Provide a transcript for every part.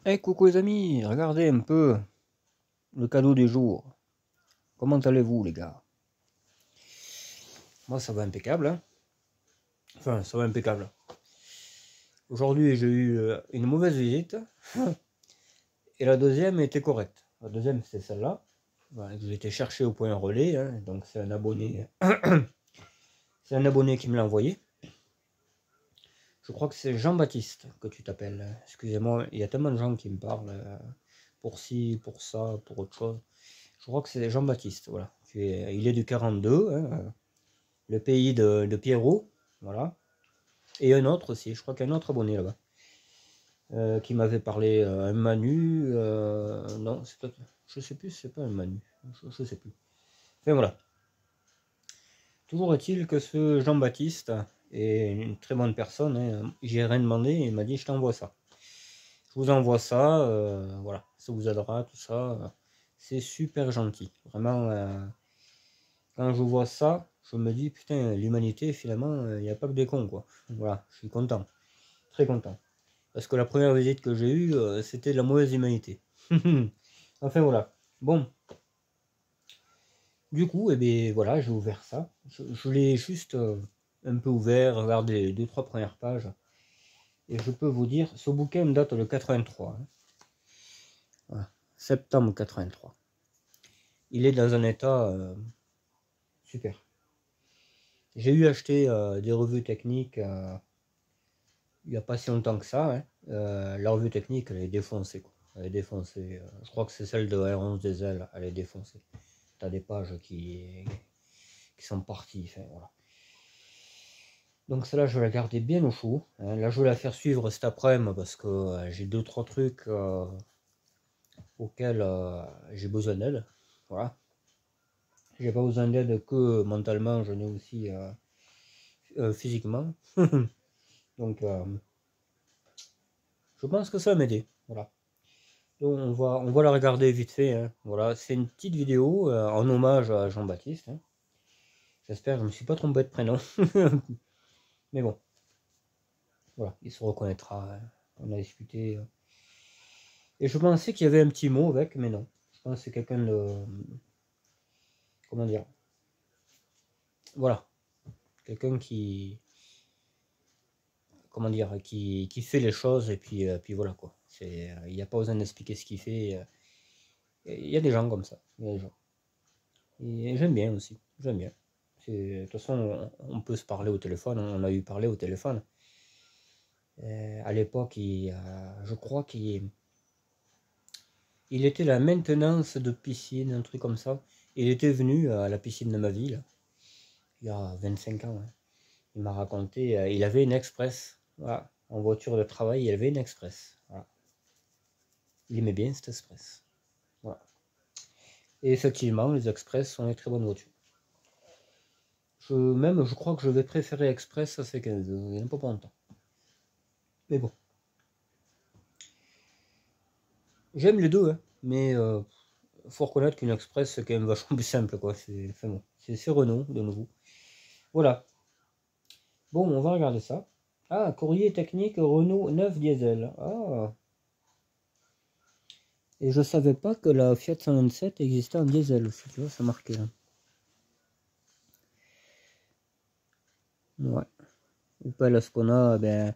Hey, coucou les amis, regardez un peu le cadeau du jour. Comment allez-vous les gars? Moi ça va impeccable, hein. Enfin ça va impeccable. Aujourd'hui j'ai eu une mauvaise visite et la deuxième était correcte. La deuxième c'est celle-là. Voilà, que j'ai été chercher au point relais, hein. Donc c'est un abonné. C'est un abonné qui me l'a envoyé. Je crois que c'est Jean-Baptiste que tu t'appelles. Excusez-moi, il y a tellement de gens qui me parlent pour ci, pour ça, pour autre chose. Je crois que c'est Jean-Baptiste, voilà. Il est du 42, hein, le pays de Pierrot, voilà. Et un autre aussi, je crois qu'il y a un autre abonné là-bas, qui m'avait parlé, un Manu, non, c'est pas, je sais plus, c'est pas un Manu, je sais plus. Enfin voilà. Toujours est-il que ce Jean-Baptiste est une très bonne personne, hein. J'ai rien demandé, il m'a dit je t'envoie ça. Je vous envoie ça, voilà, ça vous aidera, tout ça. C'est super gentil, vraiment. Quand je vois ça, je me dis, putain, l'humanité, finalement, il n'y a pas que des cons, quoi. Voilà, je suis content, très content. Parce que la première visite que j'ai eue, c'était de la mauvaise humanité. Enfin, voilà. Bon, du coup, eh bien, voilà, j'ai ouvert ça. Je l'ai juste un peu ouvert, regardé les 2-3 premières pages. Et je peux vous dire, ce bouquin date de 83. Hein. Voilà, septembre 83. Il est dans un état super. J'ai eu acheté des revues techniques il n'y a pas si longtemps que ça. Hein. La revue technique, elle est défoncée. Quoi. Elle est défoncée. Je crois que c'est celle de R11 Diesel, elle est défoncée. T'as des pages qui sont parties. Enfin, voilà. Donc celle-là, je vais la garder bien au chaud. Hein. Là, je vais la faire suivre cet après-midi parce que j'ai 2-3 trucs auxquels j'ai besoin d'aide. Voilà. J'ai pas besoin d'aide que mentalement, j'en ai aussi physiquement. Donc, je pense que ça va m'aider. Voilà. Donc, on va la regarder vite fait. Hein. Voilà, c'est une petite vidéo en hommage à Jean-Baptiste. Hein. J'espère que je ne me suis pas trompé de prénom. Mais bon, voilà, il se reconnaîtra. Hein. On a discuté. Et je pensais qu'il y avait un petit mot avec, mais non. Je pense que c'est quelqu'un de. Comment dire? Voilà. Quelqu'un qui. Comment dire? Qui fait les choses et puis voilà quoi. Il n'y a pas besoin d'expliquer ce qu'il fait. Il y a des gens comme ça. Il y a des gens. Et j'aime bien aussi. J'aime bien. De toute façon, on peut se parler au téléphone. On a eu parlé au téléphone. À l'époque, je crois qu'il était la maintenance de piscine, un truc comme ça. Il était venu à la piscine de ma ville, il y a 25 ans. Hein. Il m'a raconté, il avait une express. Voilà. En voiture de travail, il avait une express. Voilà. Il aimait bien cette express. Voilà. Et effectivement, les express sont des très bonnes voitures. Je crois que je vais préférer express à C15. Il n'y a pas longtemps. Mais bon. J'aime les deux, hein, mais faut reconnaître qu'une Express c'est quand même vachement plus simple, quoi. C'est enfin bon, c'est Renault de nouveau. Voilà. Bon, on va regarder ça. Ah, courrier technique Renault 9 diesel. Ah. Et je savais pas que la Fiat 127 existait en diesel aussi, tu vois, ça marquait là. Ouais. Ou pas la Scona, ben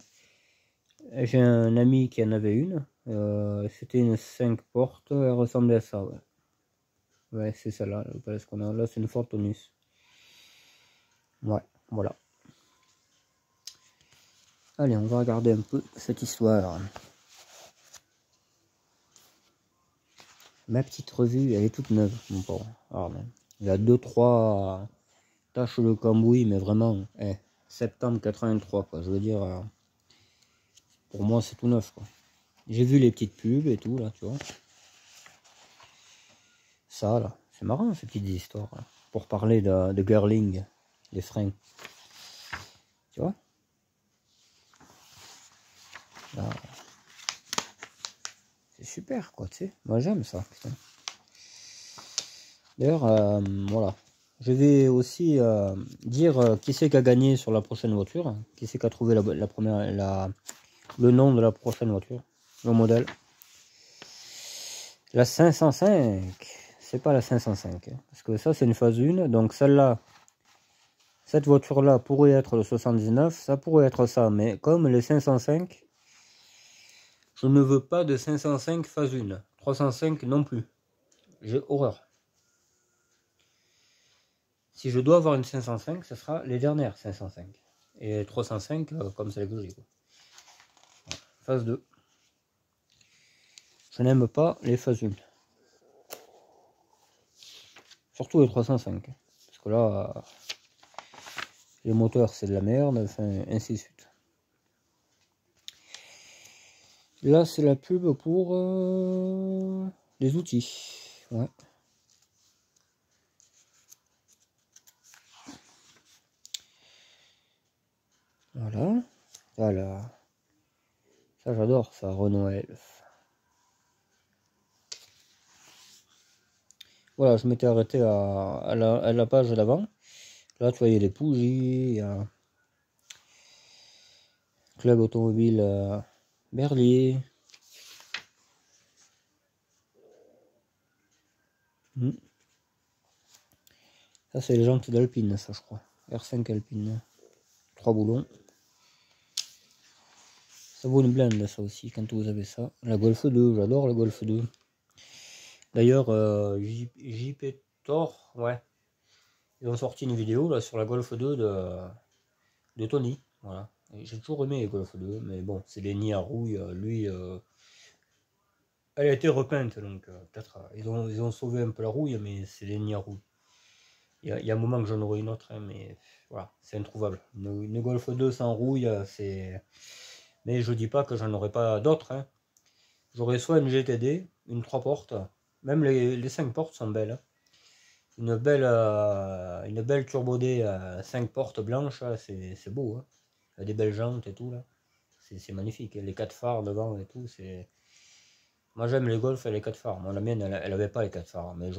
j'ai un ami qui en avait une. C'était une 5 portes, elle ressemblait à ça, ouais. Ouais, c'est celle-là, le Palais Scona. Là, c'est une Ford Taunus. Ouais, voilà. Allez, on va regarder un peu cette histoire. Ma petite revue, elle est toute neuve, mon pauvre. Alors, il y a 2-3 taches de cambouis, mais vraiment, septembre 83, quoi. Je veux dire, pour moi, c'est tout neuf, quoi. J'ai vu les petites pubs et tout, là, tu vois. Ça, là, c'est marrant, ces petites histoires, là, pour parler de girling, des freins. Tu vois là, c'est super, quoi, tu sais. Moi, j'aime ça, putain. D'ailleurs, voilà. Je vais aussi dire qui c'est qui a gagné sur la prochaine voiture. Qui c'est qui a trouvé le nom de la prochaine voiture. Le modèle. La 505, c'est pas la 505, hein, parce que ça c'est une phase 1, donc celle-là, cette voiture-là pourrait être le 79, ça pourrait être ça, mais comme les 505, je ne veux pas de 505 phase 1, 305 non plus, j'ai horreur. Si je dois avoir une 505, ce sera les dernières 505, et 305 comme celle que j'ai. Phase 2. Je n'aime pas les phases 1. Surtout les 305. Parce que là, les moteurs c'est de la merde, enfin ainsi de suite. Là c'est la pub pour les outils. Ouais. Voilà. Voilà. Ça j'adore ça, Renault Elf. Voilà, je m'étais arrêté à la page d'avant. Là tu voyais les bougies, il y a Club Automobile Berlier. Ça c'est les jantes d'Alpine, ça je crois. R5 Alpine. 3 boulons. Ça vaut une blinde ça aussi quand vous avez ça. La Golf 2, j'adore la Golf 2. D'ailleurs, JP Thor, ouais. Ils ont sorti une vidéo là sur la Golf 2 de Tony. Voilà. J'ai toujours aimé les Golf 2, mais bon, c'est des nids à rouille. Lui, elle a été repeinte, donc peut-être ils ont sauvé un peu la rouille, mais c'est des nids à rouille. Il y a un moment que j'en aurai une autre, hein, mais voilà, c'est introuvable. Une Golf 2 sans rouille, c'est. Mais je dis pas que j'en aurai pas d'autres. Hein. J'aurai soit une GTD, une 3 portes, même les 5 portes sont belles. Hein. Une belle Turbo D à 5 portes blanches, c'est beau. Hein. Il y a des belles jantes et tout là. C'est magnifique. Les 4 phares devant et tout, c'est. Moi j'aime les Golf et les 4 phares. Moi la mienne elle avait pas les 4 phares, mais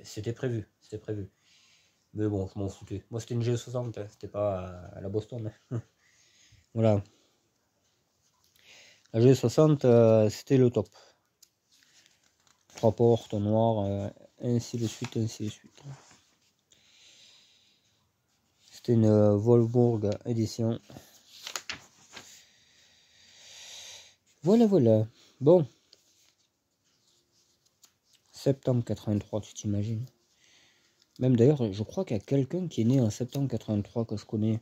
c'était prévu. C'était prévu. Mais bon, je m'en foutais. Moi c'était une G60, hein. C'était pas à la Boston. Hein. Voilà. La G60 c'était le top. 3 portes noires, ainsi de suite, ainsi de suite. C'était une Wolfsburg édition. Voilà, voilà. Bon. Septembre 83, tu t'imagines. Même d'ailleurs, je crois qu'il y a quelqu'un qui est né en septembre 83 que je connais.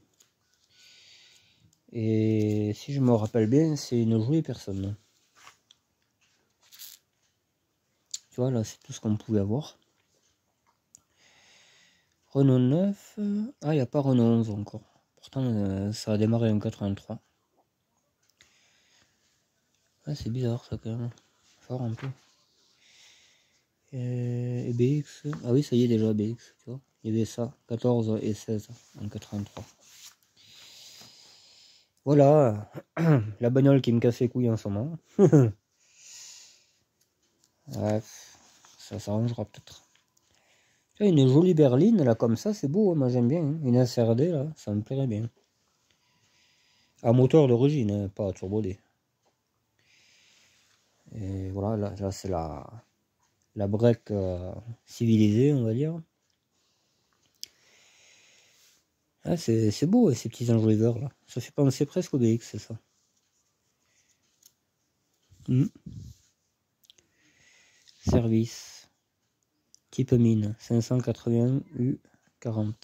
Et si je me rappelle bien, c'est une jolie personne. Tu vois, là, c'est tout ce qu'on pouvait avoir. Renault 9. Ah, il n'y a pas Renault 11 encore. Pourtant, ça a démarré en 83. Ah, c'est bizarre ça quand même. Fort un peu. Et BX. Ah oui, ça y est déjà BX, tu vois. Il y avait ça, 14 et 16 en 83. Voilà, la bagnole qui me casse les couilles en ce moment. Bref, ça s'arrangera peut-être. Une jolie berline là comme ça, c'est beau, moi j'aime bien. Hein. Une SRD là, ça me plairait bien. À moteur d'origine, hein, pas à turbo D. Et voilà, là c'est la break civilisée, on va dire. Ah, c'est beau ces petits enjoliveurs là. Ça fait penser presque au BX, c'est ça. Service. Type mine. 580 U40.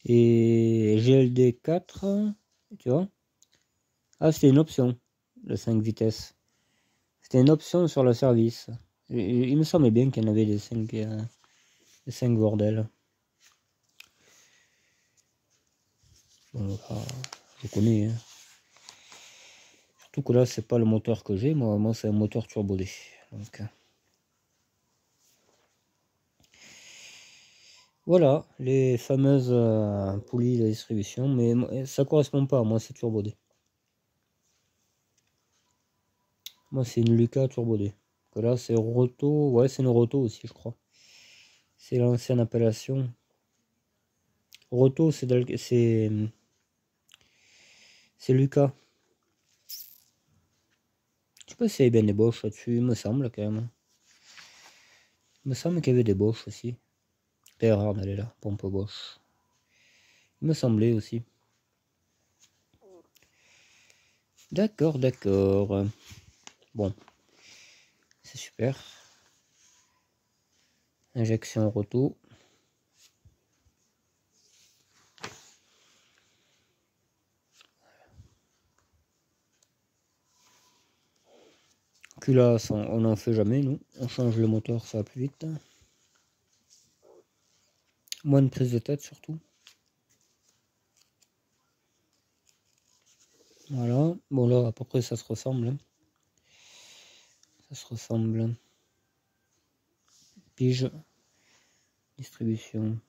Et GLD 4, tu vois. Ah, c'était une option, le 5 vitesses. C'était une option sur le service. Il me semblait bien qu'il y en avait des 5 bordels. Bon, je connais. Hein. Surtout que là, c'est pas le moteur que j'ai. Moi c'est un moteur turbo D. Donc, voilà, les fameuses poulies de distribution. Mais ça correspond pas. Moi, c'est turbo D. Moi, c'est une Lucas turbo D. Que là, c'est Roto. Ouais, c'est une Roto aussi, je crois. C'est l'ancienne appellation. Roto, c'est Lucas. pas s'il y avait bien des Bosch là-dessus, il me semble quand même. Il me semble qu'il y avait des Bosch aussi. C'est rare d'aller là, pompe Bosch. Il me semblait aussi. D'accord, d'accord. Bon, c'est super. Injection roto. Culasse, on n'en fait jamais, nous. On change le moteur, ça va plus vite. Moins de prise de tête surtout. Voilà. Bon là, à peu près, ça se ressemble. Hein. Ça se ressemble. Pige. Distribution.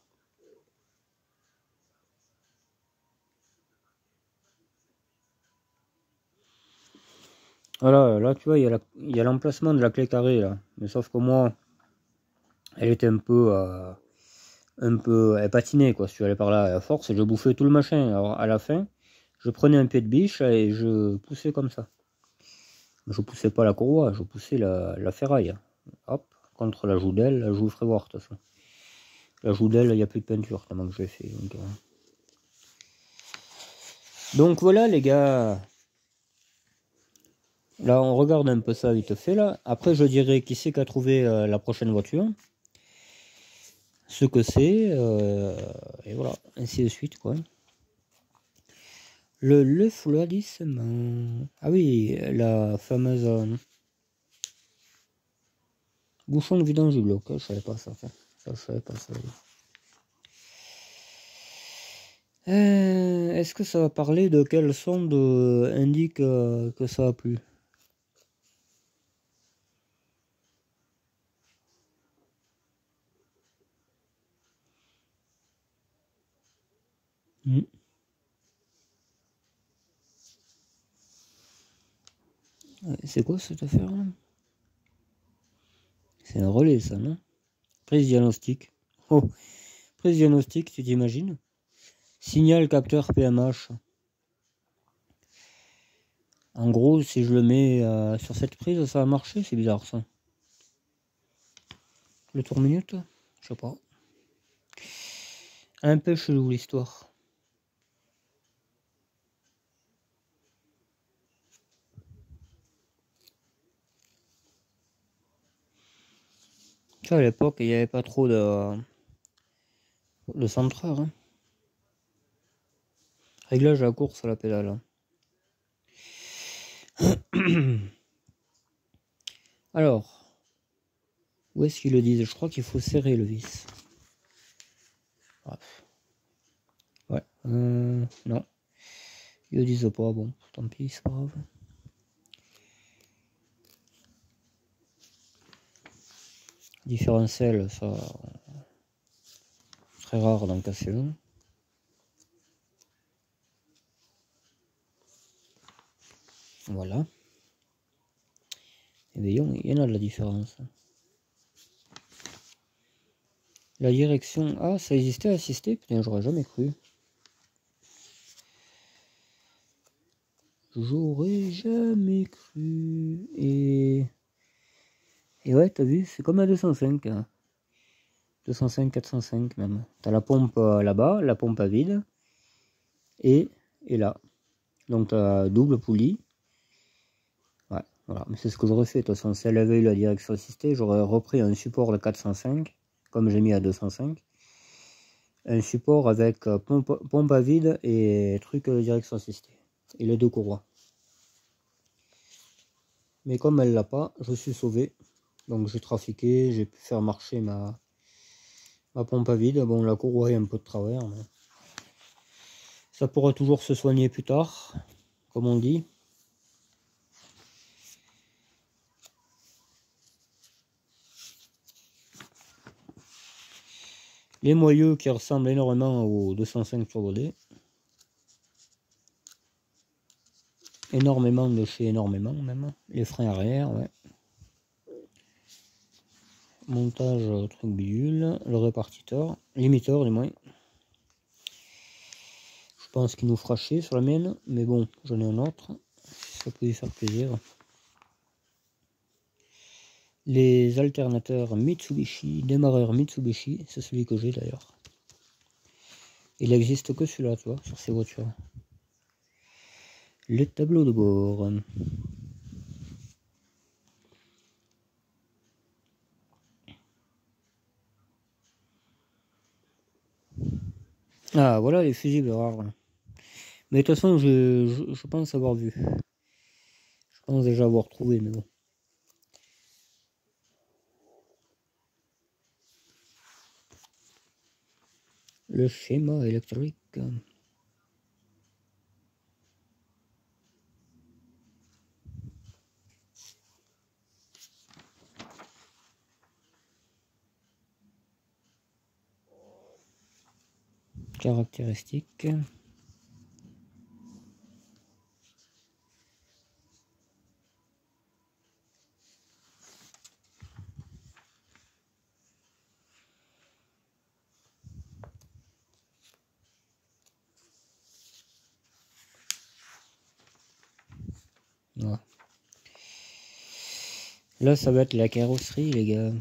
Voilà, là tu vois, il y a l'emplacement de la clé carrée là. Mais sauf que moi, elle était un peu elle patinait quoi. Si tu allais par là à force, je bouffais tout le machin. Alors à la fin, je prenais un pied de biche et je poussais comme ça. Je poussais pas la courroie, je poussais la ferraille. Hop, contre la joue d'aile, je vous ferai voir de toute façon. La joue d'aile, il n'y a plus de peinture tellement que j'ai fait. Donc voilà les gars. Là on regarde un peu ça vite fait là. Après je dirai qui c'est qui a trouvé la prochaine voiture. Ce que c'est. Et voilà, ainsi de suite quoi. Le refroidissement. Ah oui, la fameuse bouchon de vidange du bloc. Je savais pas ça. Ça je savais pas ça. Est-ce que ça va parler de quelle sonde indique que ça a plu? C'est quoi cette affaire là? C'est un relais ça, non? Prise diagnostic. Oh, prise diagnostic, tu t'imagines? Signal capteur PMH. En gros, si je le mets sur cette prise, ça va marcher, c'est bizarre ça. Le tour minute? Je sais pas. Un peu chelou l'histoire. Tu vois, à l'époque, il n'y avait pas trop de centreur. Hein. Réglage à la course à la pédale. Alors, où est-ce qu'ils le disent? Je crois qu'il faut serrer le vis. Bref. Ouais. Non. Ils le disent pas. Bon, tant pis, c'est pas grave. Différentiel, ça. Très rare d'en casser un. Voilà. Et bien, il y en a de la différence. La direction. Ah, ça existait assisté? Putain, j'aurais jamais cru. J'aurais jamais cru. Et ouais, t'as vu, c'est comme la 205. Hein. 205, 405 même. T'as la pompe là-bas, la pompe à vide. Et là. Donc t'as double poulie. Ouais, voilà. Mais c'est ce que j'aurais fait. De toute façon, si elle avait eu la direction assistée, j'aurais repris un support de 405, comme j'ai mis à 205. Un support avec pompe à vide et truc de direction assistée. Et les deux courroies. Mais comme elle l'a pas, je suis sauvé. Donc j'ai trafiqué, j'ai pu faire marcher ma pompe à vide. Bon, la courroie est un peu de travers. Mais ça pourra toujours se soigner plus tard, comme on dit. Les moyeux qui ressemblent énormément au 205 Turbo D. Énormément de chez énormément même. Les freins arrière, ouais. Montage truc bidule, le répartiteur, limiteur du moins. Je pense qu'il nous fera chier sur la mienne, mais bon, j'en ai un autre. Ça peut y faire plaisir. Les alternateurs Mitsubishi, démarreur Mitsubishi, c'est celui que j'ai d'ailleurs. Il n'existe que celui-là, tu vois, sur ces voitures. Les tableaux de bord. Ah, voilà les fusibles rares. Mais de toute façon, je pense avoir vu. Je pense déjà avoir trouvé, mais bon. Le schéma électrique. Caractéristiques. Voilà. Là, ça va être la carrosserie, les gars.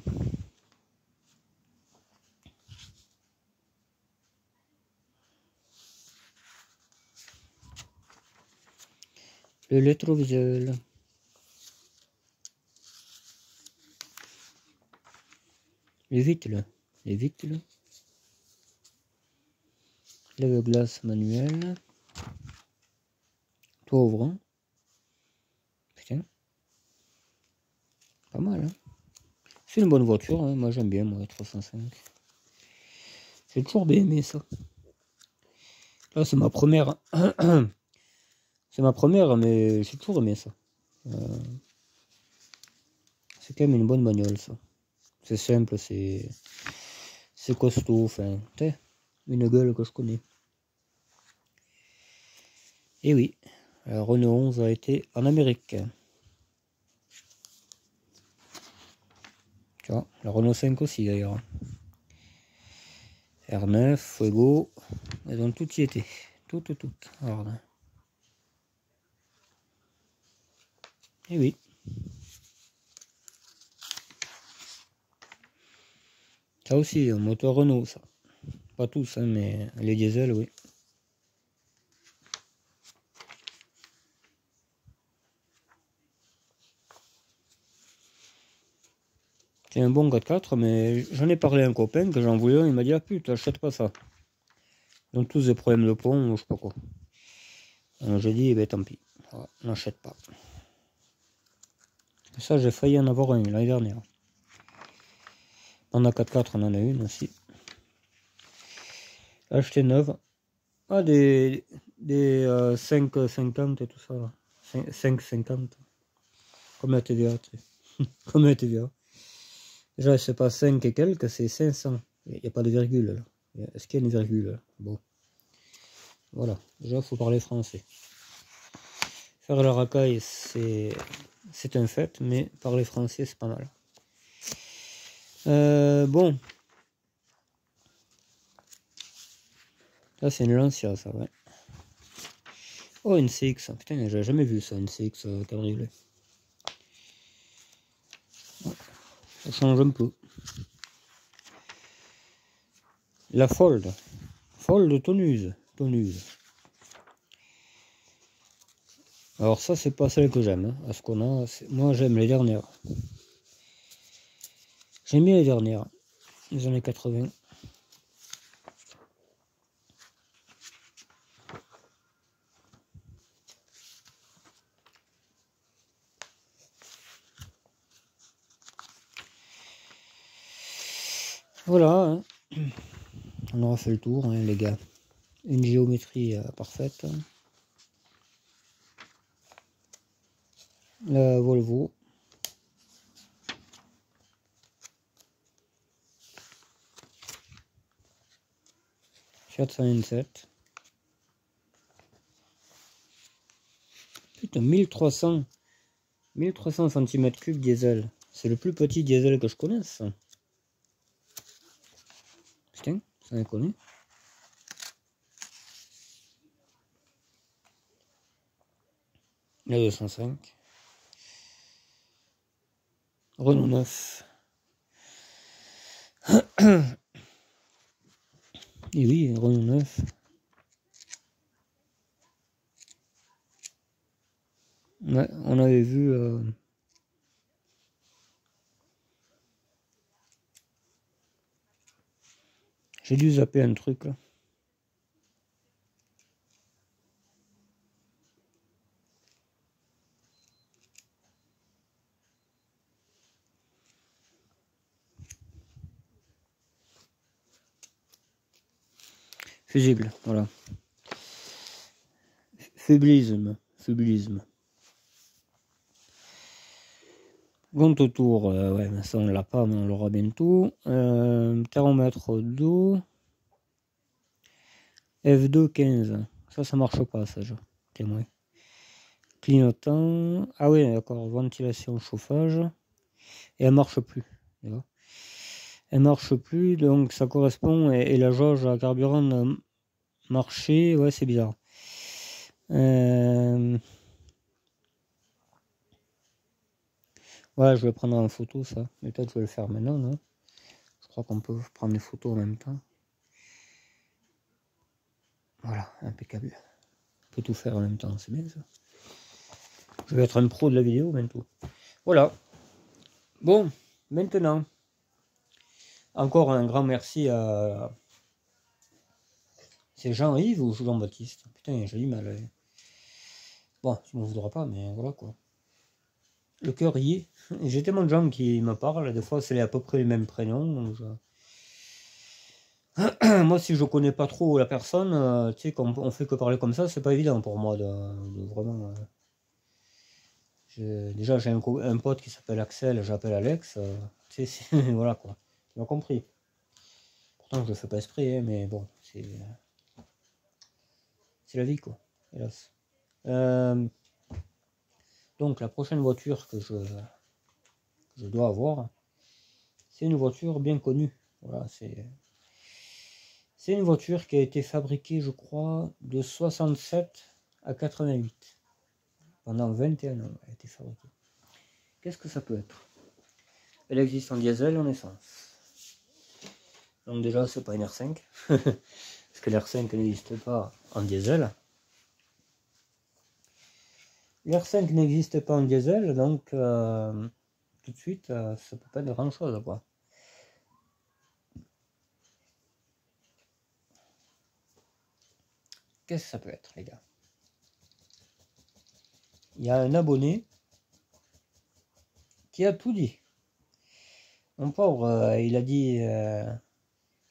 Le rétroviseur. Les vitres. Les vitres. Lave-glace manuel. Toit ouvrant. Putain. Pas mal, hein. C'est une bonne voiture, hein. Moi j'aime bien, moi, 305. J'ai toujours bien aimé ça. Là, c'est ma première. C'est ma première, mais j'ai toujours aimé ça. C'est quand même une bonne bagnole, ça. C'est simple, c'est costaud, enfin, une gueule que je connais. Et oui, la Renault 11 a été en Amérique. Tu vois, la Renault 5 aussi d'ailleurs. R9, Fuego, elles ont toutes y été. Toutes. Alors, là. Et oui. Ça aussi, un moteur Renault, ça. Pas tous, hein, mais les diesels, oui. C'est un bon 4x4, mais j'en ai parlé à un copain que j'en voulais un, il m'a dit ah putain, achète pas ça. Ils ont tous des problèmes de pont, ou je sais pas quoi. Alors j'ai dit, eh ben tant pis, voilà, n'achète pas. Ça, j'ai failli en avoir un l'année dernière. On a 4x4, on en a une aussi. Acheté neuve. Ah, des 5,50 et tout ça. 5,50. Comme la TVA, tu sais. Comme la TVA. Déjà, c'est pas 5 et quelques, c'est 500. Il n'y a pas de virgule là. Est-ce qu'il y a une virgule là? Bon. Voilà. Déjà, il faut parler français. Faire la racaille, c'est un fait, mais parler français, c'est pas mal. Bon. Là, c'est une Lancia, ça, ouais. Oh, une CX. Putain, j'ai jamais vu ça, une CX cabriolet. Ouais, ça change un peu. La Fold. Fold tonuse. Alors ça, c'est pas celle que j'aime. Hein. À ce qu'on a, moi, j'aime les dernières. J'aime bien les dernières. Les années 80. Voilà. Hein. On aura fait le tour, hein, les gars. Une géométrie parfaite. La Volvo. Fiat 127. Putain, 1300 cm3 diesel. C'est le plus petit diesel que je connaisse. Putain, ça m'est connu. La 205. Renault 9. Et oui, Renault 9. Ouais, on avait vu... J'ai dû zapper un truc là. Fusible, voilà. Faiblisme. Compte autour, ouais, mais ça on l'a pas, mais on l'aura bientôt. Thermomètre d'eau. F2 15. Ça marche pas, ça, je témoin. Clignotant. Ah oui, d'accord, ventilation, chauffage. Et elle marche plus. Elle marche plus, donc ça correspond. Et la jauge à carburant n'a marché. Ouais, c'est bizarre. Ouais, je vais prendre en photo ça. Mais peut-être je vais le faire maintenant, non? Je crois qu'on peut prendre des photos en même temps. Voilà, impeccable. On peut tout faire en même temps, c'est bien ça. Je vais être un pro de la vidéo bientôt. Voilà. Bon, maintenant, encore un grand merci à... C'est Jean-Yves ou Jean-Baptiste? Putain, j'ai eu mal. Bon, tu m'en voudras pas, mais voilà quoi. Le cœur y est. J'ai tellement de gens qui me parlent, des fois c'est à peu près les mêmes prénoms. Donc moi, si je connais pas trop la personne, tu sais, quand on fait que parler comme ça, c'est pas évident pour moi de vraiment. Déjà, j'ai un pote qui s'appelle Axel, j'appelle Alex. Tu sais, voilà quoi. Tu m'as compris. Pourtant, je le fais pas exprès, hein, mais bon, c'est la vie quoi, hélas. Donc, la prochaine voiture que je dois avoir, c'est une voiture bien connue. Voilà, c'est une voiture qui a été fabriquée, je crois, de 67 à 88. Pendant 21 ans, elle a été fabriquée. Qu'est-ce que ça peut être? Elle existe en diesel et en essence. Donc déjà, c'est pas une R5. Parce que l'R5 n'existe pas en diesel. L'R5 n'existe pas en diesel, donc tout de suite, ça peut pas être grand chose, quoi. Qu'est-ce que ça peut être, les gars? Il y a un abonné qui a tout dit. Mon pauvre, il a dit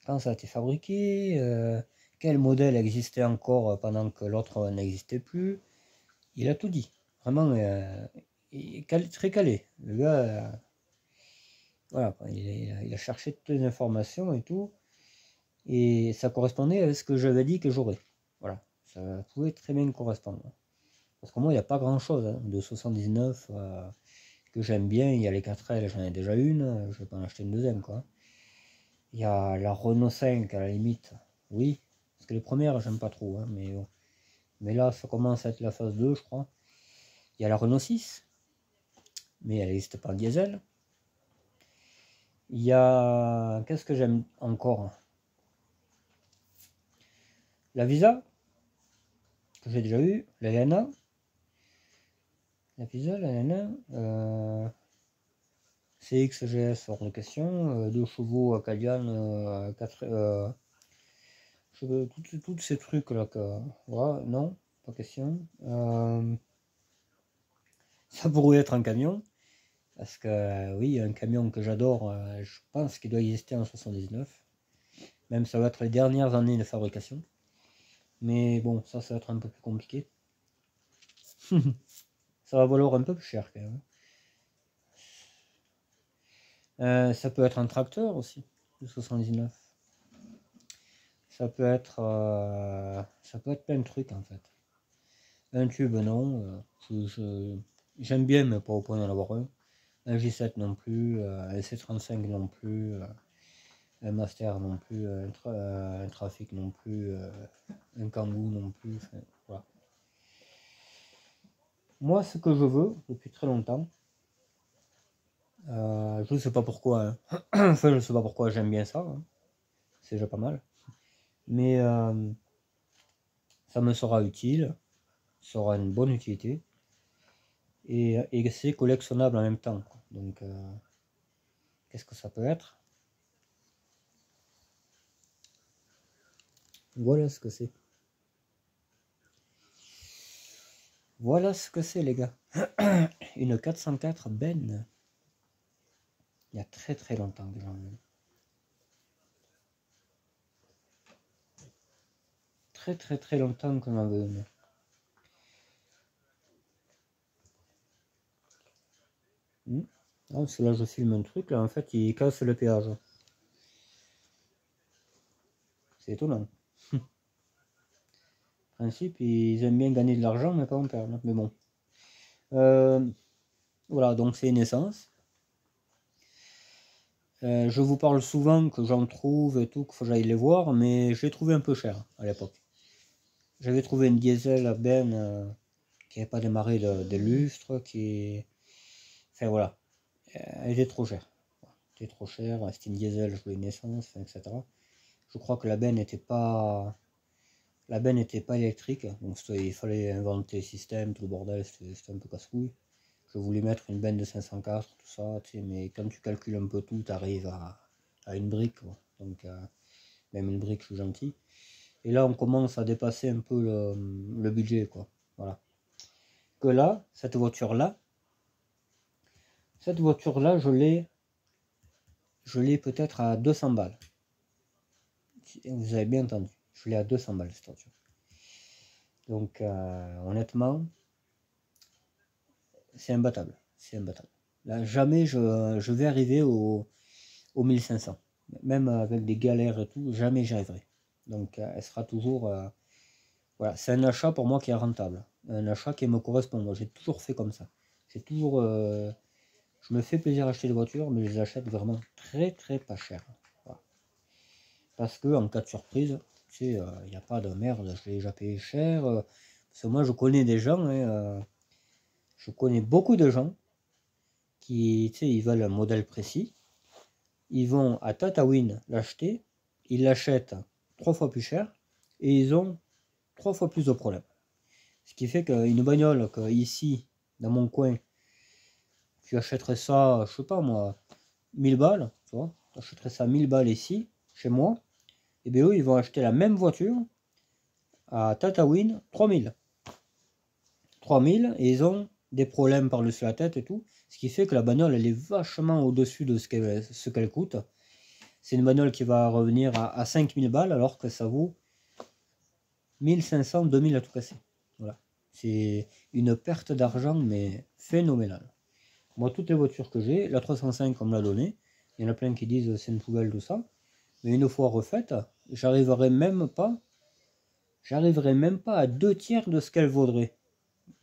quand ça a été fabriqué, quel modèle existait encore pendant que l'autre n'existait plus. Il a tout dit. Vraiment, très calé. Le gars, voilà, il a cherché toutes les informations et tout. Et ça correspondait à ce que j'avais dit que j'aurais. Voilà, ça pouvait très bien correspondre. Parce que moi, il n'y a pas grand-chose de 79 que j'aime bien. Il y a les 4L, j'en ai déjà une. Je vais pas en acheter une deuxième, quoi. Il y a la Renault 5, à la limite. Oui, parce que les premières, j'aime pas trop. Hein, mais là, ça commence à être la phase 2, je crois. Il y a la Renault 6, mais elle n'existe pas en diesel. Il y a... Qu'est-ce que j'aime encore? La Visa, que j'ai déjà eu. La Lana. La Visa, la Lana. CXGS, hors de question. 2 chevaux à Cadian. 4... tous ces trucs là voilà, non, pas question. Ça pourrait être un camion. Parce que oui, un camion que j'adore, je pense qu'il doit exister en 79. Même ça va être les dernières années de fabrication. Mais bon, ça va être un peu plus compliqué. Ça va valoir un peu plus cher quand même. Ça peut être un tracteur aussi, de 79. Ça peut être plein de trucs en fait. Un tube non, j'aime bien mais pas au point d'en avoir un. Un J7 non plus, un C35 non plus, un Master non plus, un Trafic non plus, un Kangoo non plus, enfin, voilà. Moi ce que je veux depuis très longtemps, Je sais pas pourquoi, hein. Enfin, je sais pas pourquoi j'aime bien ça, hein. C'est déjà pas mal. Mais ça me sera utile, ça aura une bonne utilité. Et c'est collectionnable en même temps, quoi. Donc, qu'est-ce que ça peut être? Voilà ce que c'est. Voilà ce que c'est, les gars. Une 404 Ben. Il y a très très longtemps que j'en ai. Très très très longtemps que j'en veux une. Hmm. Ah, parce que là je filme un truc, là en fait il casse le péage. C'est étonnant. En principe, ils aiment bien gagner de l'argent, mais pas en perdre. Mais bon. Euh, voilà, donc c'est une essence. Je vous parle souvent que j'en trouve et tout, qu'il faut que j'aille les voir, mais je l'ai trouvé un peu cher à l'époque. J'avais trouvé une diesel à Ben qui n'avait pas démarré de lustre, qui. Enfin voilà, elle était trop chère. Elle était trop chère, c'était une diesel, je voulais une essence, enfin, etc. Je crois que la benne n'était pas. La benne n'était pas électrique, donc il fallait inventer le système, tout le bordel, c'était un peu casse-couille. Je voulais mettre une benne de 504, tout ça, tu sais, mais quand tu calcules un peu tout, tu arrives à une brique, quoi. Donc, même une brique, je suis gentil. Et là, on commence à dépasser un peu le budget, quoi. Voilà. Que là, cette voiture-là, je l'ai peut-être à 200 balles. Vous avez bien entendu, je l'ai à 200 balles, cette voiture. Donc, honnêtement, c'est imbattable. C'est imbattable. Là, jamais je vais arriver au 1500. Même avec des galères et tout, jamais j'y arriverai. Donc, elle sera toujours. Voilà, c'est un achat pour moi qui est rentable. Un achat qui me correspond. Moi, j'ai toujours fait comme ça. C'est toujours. Je me fais plaisir à acheter des voitures, mais je les achète vraiment très très pas cher. Voilà. Parce que en cas de surprise, tu sais, il n'y a pas de merde, je l'ai déjà payé cher. Parce que moi, je connais des gens, hein, je connais beaucoup de gens qui, tu sais, ils veulent un modèle précis. Ils vont à Tatawin l'acheter, ils l'achètent 3 fois plus cher et ils ont 3 fois plus de problèmes. Ce qui fait qu'une bagnole que ici, dans mon coin, tu achèterais ça, je sais pas moi, 1000 balles, tu vois, tu achèterais ça 1000 balles ici, chez moi, et bien eux, ils vont acheter la même voiture à Tatawin 3000. 3000 et ils ont des problèmes par-dessus la tête et tout, ce qui fait que la bagnole, elle est vachement au-dessus de ce qu'elle coûte. C'est une bagnole qui va revenir à 5000 balles alors que ça vaut 1500, 2000 à tout casser. Voilà. C'est une perte d'argent, mais phénoménale. Moi, toutes les voitures que j'ai, la 305, on me l'a donnée. Il y en a plein qui disent c'est une poubelle, tout ça. Mais une fois refaite, j'arriverai même pas à 2 tiers de ce qu'elle vaudrait.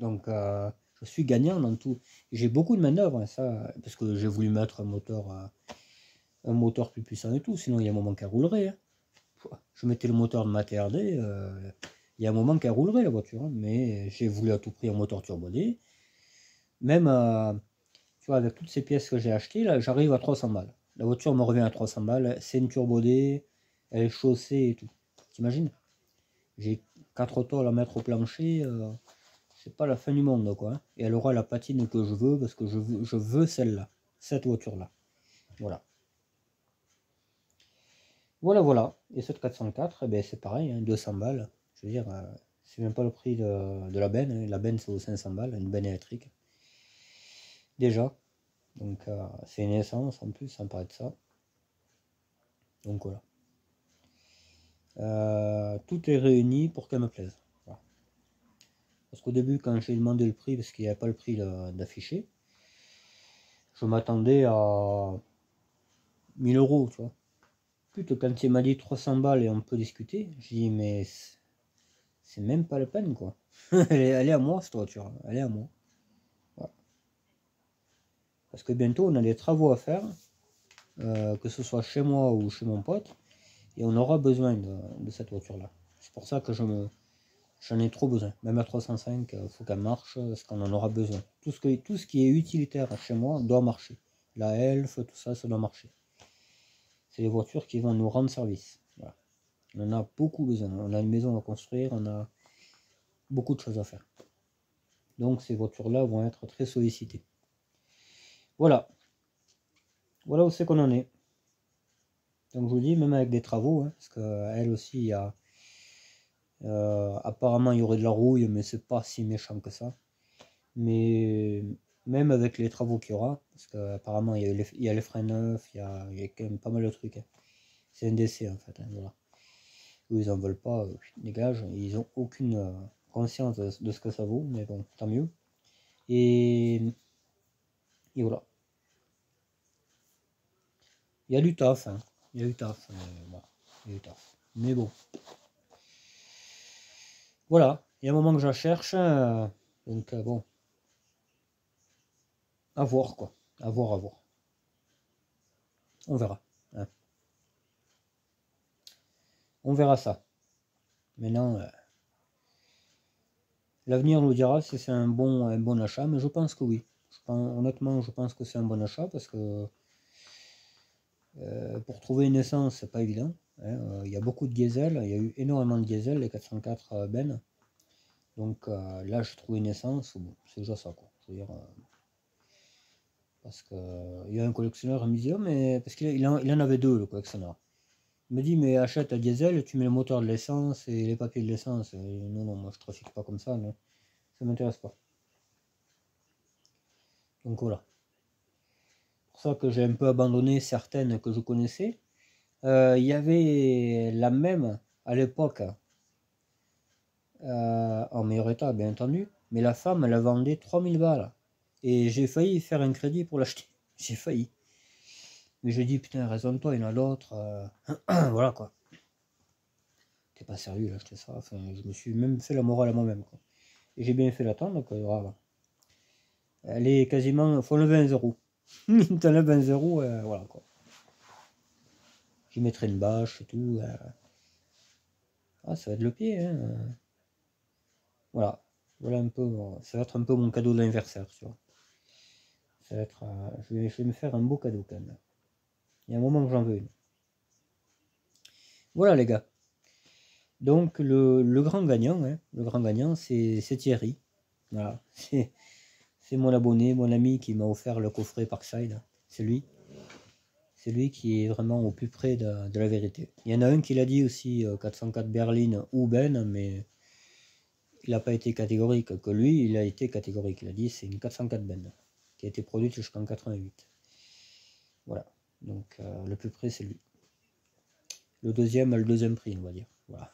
Donc, je suis gagnant dans tout. J'ai beaucoup de manœuvres, hein, ça, parce que j'ai voulu mettre un moteur plus puissant et tout. Sinon, il y a un moment qu'elle roulerait, hein. Je mettais le moteur de ma TRD, il y a un moment qu'elle roulerait la voiture, hein, mais j'ai voulu à tout prix un moteur turbodé. Même, tu vois, avec toutes ces pièces que j'ai achetées, là, j'arrive à 300 balles. La voiture me revient à 300 balles, c'est une turbodée, elle est chaussée et tout. T'imagines? J'ai 4 tôles à mettre au plancher, c'est pas la fin du monde, quoi, hein. Et elle aura la patine que je veux, parce que je veux celle-là, cette voiture-là. Voilà. Voilà, voilà. Et cette 404, eh ben, c'est pareil, hein, 200 balles. Je veux dire, c'est même pas le prix de la benne, hein. La benne, c'est aux 500 balles, une benne électrique. Déjà. Donc, c'est une essence en plus, ça me paraît de ça. Donc, voilà. Tout est réuni pour qu'elle me plaise. Voilà. Parce qu'au début, quand j'ai demandé le prix, parce qu'il n'y avait pas le prix d'affiché, je m'attendais à 1000 euros, tu vois. Putain, quand il m'a dit 300 balles et on peut discuter, j'ai dit, mais c'est même pas la peine, quoi. Elle est à moi, cette voiture. Elle est à moi. Voilà. Parce que bientôt, on a des travaux à faire, que ce soit chez moi ou chez mon pote, et on aura besoin de cette voiture-là. C'est pour ça que j'en ai trop besoin. Même la 305, il faut qu'elle marche, parce qu'on en aura besoin. Tout ce qui est utilitaire chez moi doit marcher. la Elf, tout ça, ça doit marcher. C'est les voitures qui vont nous rendre service. Voilà. On en a beaucoup besoin. On a une maison à construire, on a beaucoup de choses à faire. Donc ces voitures-là vont être très sollicitées. Voilà. Voilà où c'est qu'on en est. Donc je vous dis, même avec des travaux, hein, parce qu'elle aussi, il y a... apparemment il y aurait de la rouille, mais c'est pas si méchant que ça. Mais même avec les travaux qu'il y aura, parce qu'apparemment il y a les freins neufs, il y a quand même pas mal de trucs. Hein. C'est un décès en fait, hein, voilà. Eux, ils en veulent pas, dégage, ils ont aucune conscience de ce que ça vaut, mais bon, tant mieux. Et voilà. Il y a du taf, hein. Il y a du taf, voilà. Il y a du taf. Mais bon. Voilà, il y a un moment que je la cherche, donc bon. À voir quoi. À voir, à voir. On verra. Hein. On verra ça. Maintenant, l'avenir nous dira si c'est un bon achat, mais je pense que oui. Honnêtement, je pense que c'est un bon achat parce que pour trouver une essence, c'est pas évident. Hein. Il y a beaucoup de diesel, il y a eu énormément de diesel, les 404 Ben. Donc là, j'ai trouvé une essence, bon, c'est déjà ça quoi. Je veux dire, parce que il y a un collectionneur qui me dit, oh, mais parce qu'il en avait deux, le collectionneur. Il me dit, mais achète un diesel, tu mets le moteur de l'essence et les papiers de l'essence. Non, non, moi je trafique pas comme ça, non. Ça m'intéresse pas. Donc voilà. C'est pour ça que j'ai un peu abandonné certaines que je connaissais. Il y avait la même à l'époque, en meilleur état, bien entendu, mais la femme, elle la vendait 3000 balles. Et j'ai failli faire un crédit pour l'acheter. J'ai failli. Mais je dis, putain, raisonne-toi, il y en a d'autres. Voilà quoi. T'es pas sérieux d'acheter ça. Enfin, je me suis même fait la morale à moi-même. Et j'ai bien fait l'attendre, donc voilà. Elle est quasiment. Faut enlever 1 0. T'enlèves 1 0, voilà quoi. J'y mettrai une bâche et tout. Ah, ça va être le pied, hein. Voilà. Voilà un peu. Ça va être un peu mon cadeau d'anniversaire, tu vois. Ça va être. Je vais me faire un beau cadeau quand même. Il y a un moment que j'en veux une. Voilà les gars. Donc le grand gagnant, hein, le grand gagnant, c'est Thierry. Voilà. C'est mon abonné, mon ami qui m'a offert le coffret Parkside. C'est lui. C'est lui qui est vraiment au plus près de la vérité. Il y en a un qui l'a dit aussi, 404 Berlin ou Ben, mais il n'a pas été catégorique. Que lui, il a été catégorique. Il a dit c'est une 404 Ben, qui a été produite jusqu'en 88. Voilà. Donc le plus près, c'est lui. Le deuxième prix, on va dire. Voilà.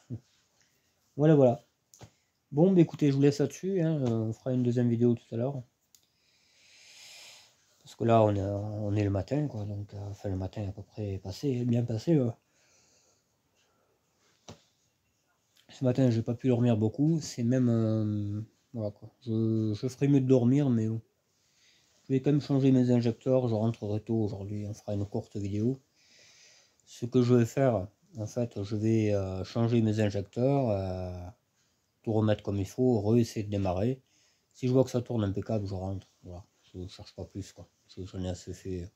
Voilà, voilà. Bon, bah écoutez, je vous laisse là-dessus. Hein. On fera une deuxième vidéo tout à l'heure. Parce que là, on est le matin, quoi. Donc, enfin, le matin à peu près passé, bien passé. Ce matin, j'ai pas pu dormir beaucoup. C'est même... voilà, quoi. Je ferai mieux de dormir, mais bon. Je vais quand même changer mes injecteurs. Je rentrerai tôt aujourd'hui. On fera une courte vidéo. Ce que je vais faire, en fait, je vais changer mes injecteurs, tout remettre comme il faut, réessayer de démarrer. Si je vois que ça tourne impeccable, je rentre. Voilà. Je ne cherche pas plus, quoi. J'en ai assez fait.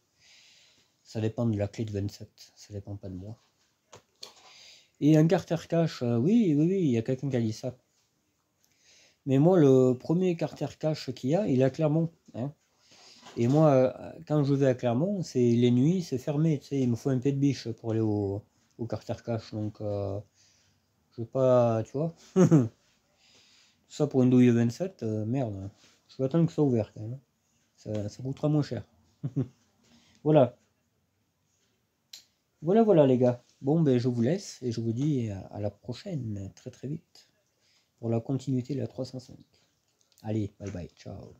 Ça dépend de la clé de 27. Ça dépend pas de moi. Et un carter cache, oui, il y a quelqu'un qui a dit ça. Mais moi, le premier carter cache qu'il y a, il est à Clermont. Hein. Et moi, quand je vais à Clermont, c'est les nuits, c'est fermé. Tu sais, il me faut un peu de biche pour aller au carter cache. Donc, je vais pas, tu vois. Ça pour une douille 27, merde. Je vais attendre que ça soit ouvert quand même. Ça coûtera moins cher. Voilà. Voilà les gars. Bon, ben je vous laisse et je vous dis à la prochaine, très très vite, pour la continuité de la 305. Allez, bye bye, ciao.